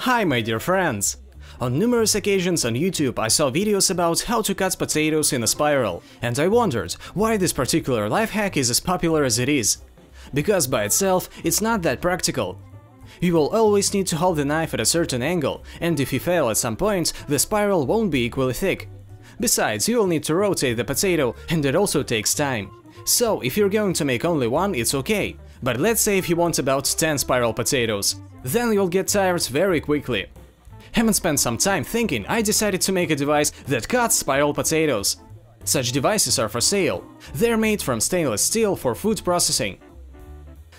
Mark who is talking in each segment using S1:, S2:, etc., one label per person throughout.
S1: Hi my dear friends! On numerous occasions on YouTube I saw videos about how to cut potatoes in a spiral, and I wondered why this particular life hack is as popular as it is. Because by itself it's not that practical. You will always need to hold the knife at a certain angle, and if you fail at some point, the spiral won't be equally thick. Besides, you will need to rotate the potato, and it also takes time. So if you're going to make only one, it's okay. But let's say if you want about 10 spiral potatoes, then you'll get tired very quickly. Having spent some time thinking, I decided to make a device that cuts spiral potatoes. Such devices are for sale. They're made from stainless steel for food processing.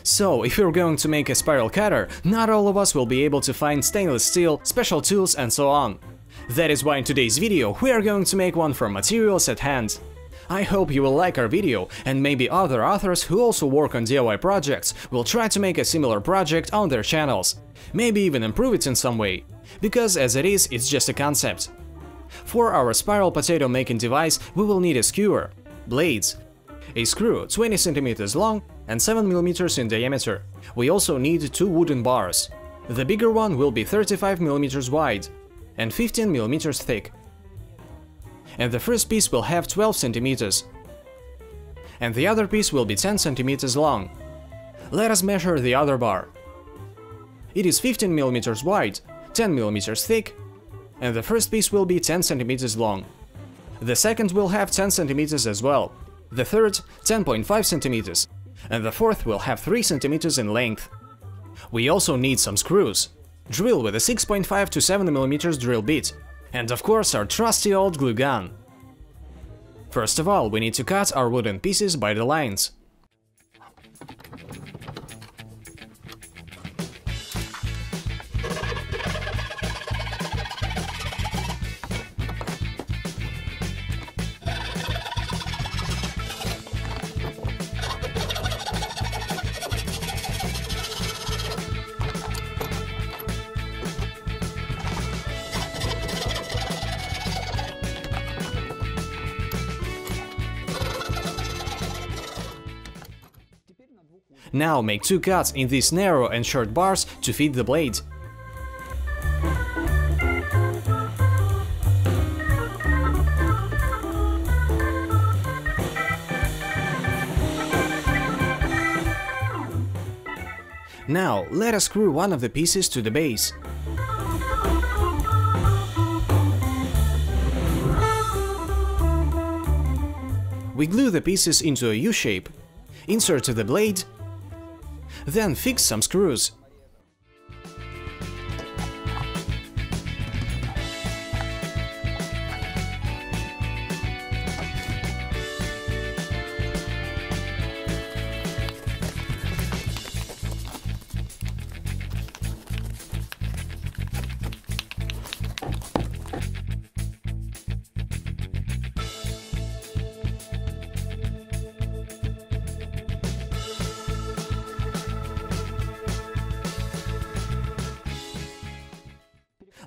S1: So, if you're going to make a spiral cutter, not all of us will be able to find stainless steel, special tools and so on. That is why in today's video we are going to make one from materials at hand. I hope you will like our video, and maybe other authors who also work on DIY projects will try to make a similar project on their channels. Maybe even improve it in some way. Because as it is, it's just a concept. For our spiral potato making device we will need a skewer, blades, a screw 20 cm long and 7 mm in diameter. We also need 2 wooden bars. The bigger one will be 35 mm wide and 15 mm thick. And the first piece will have 12 cm. And the other piece will be 10 cm long. Let us measure the other bar. It is 15 mm wide, 10 mm thick, and the first piece will be 10 cm long. The second will have 10 cm as well, the third 10.5 cm, and the fourth will have 3 cm in length. We also need some screws, drill with a 6.5 to 7 mm drill bit, and of course our trusty old glue gun. First of all, we need to cut our wooden pieces by the lines. Now make 2 cuts in these narrow and short bars to fit the blade. Now let us screw one of the pieces to the base. We glue the pieces into a U-shape, insert the blade, then fix some screws.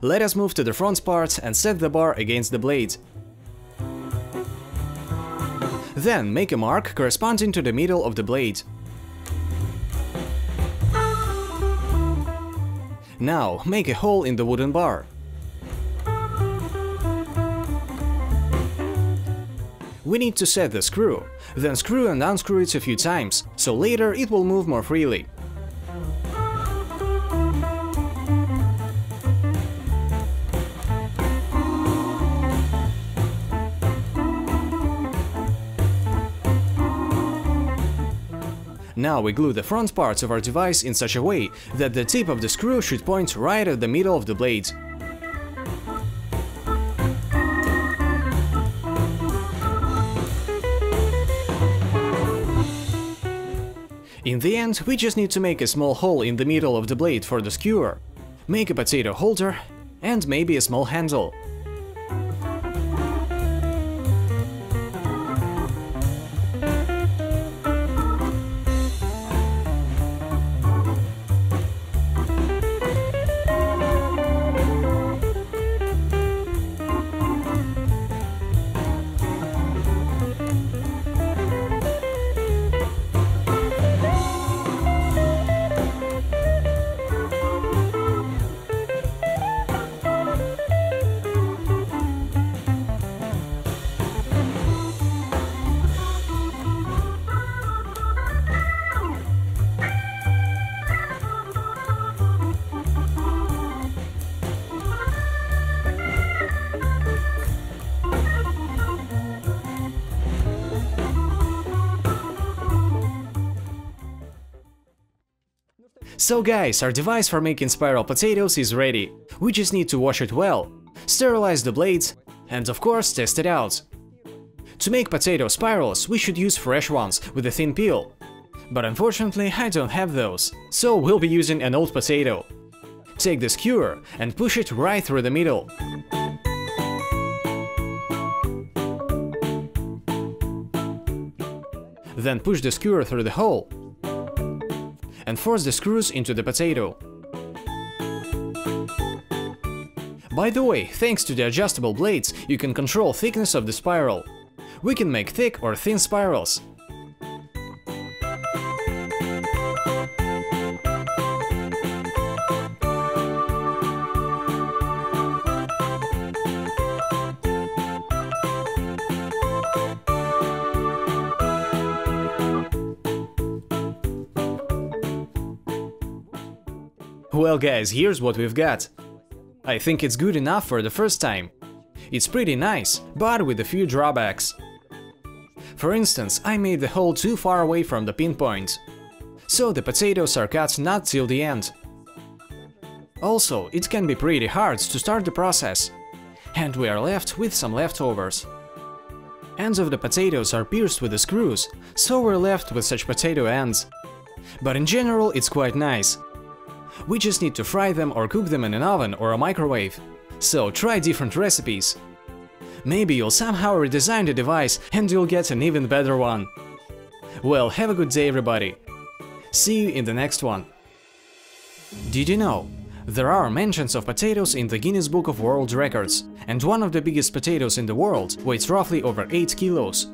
S1: Let us move to the front part and set the bar against the blade. Then make a mark corresponding to the middle of the blade. Now make a hole in the wooden bar. We need to set the screw, then screw and unscrew it a few times, so later it will move more freely. Now we glue the front parts of our device in such a way that the tip of the screw should point right at the middle of the blade. In the end, we just need to make a small hole in the middle of the blade for the skewer, make a potato holder, and maybe a small handle. So guys, our device for making spiral potatoes is ready. We just need to wash it well, sterilize the blades, and of course test it out. To make potato spirals, we should use fresh ones with a thin peel. But unfortunately, I don't have those, so we'll be using an old potato. Take the skewer and push it right through the middle. Then push the skewer through the hole and force the screws into the potato. By the way, thanks to the adjustable blades, you can control thickness of the spiral. We can make thick or thin spirals. Well guys, here's what we've got. I think it's good enough for the first time. It's pretty nice, but with a few drawbacks. For instance, I made the hole too far away from the pinpoint, so the potatoes are cut not till the end. Also, it can be pretty hard to start the process, and we are left with some leftovers. Ends of the potatoes are pierced with the screws, so we're left with such potato ends. But in general, it's quite nice. We just need to fry them or cook them in an oven or a microwave. So try different recipes. Maybe you'll somehow redesign the device and you'll get an even better one. Well, have a good day everybody. See you in the next one. Did you know? There are mentions of potatoes in the Guinness Book of World Records, and one of the biggest potatoes in the world weighs roughly over 8 kilos.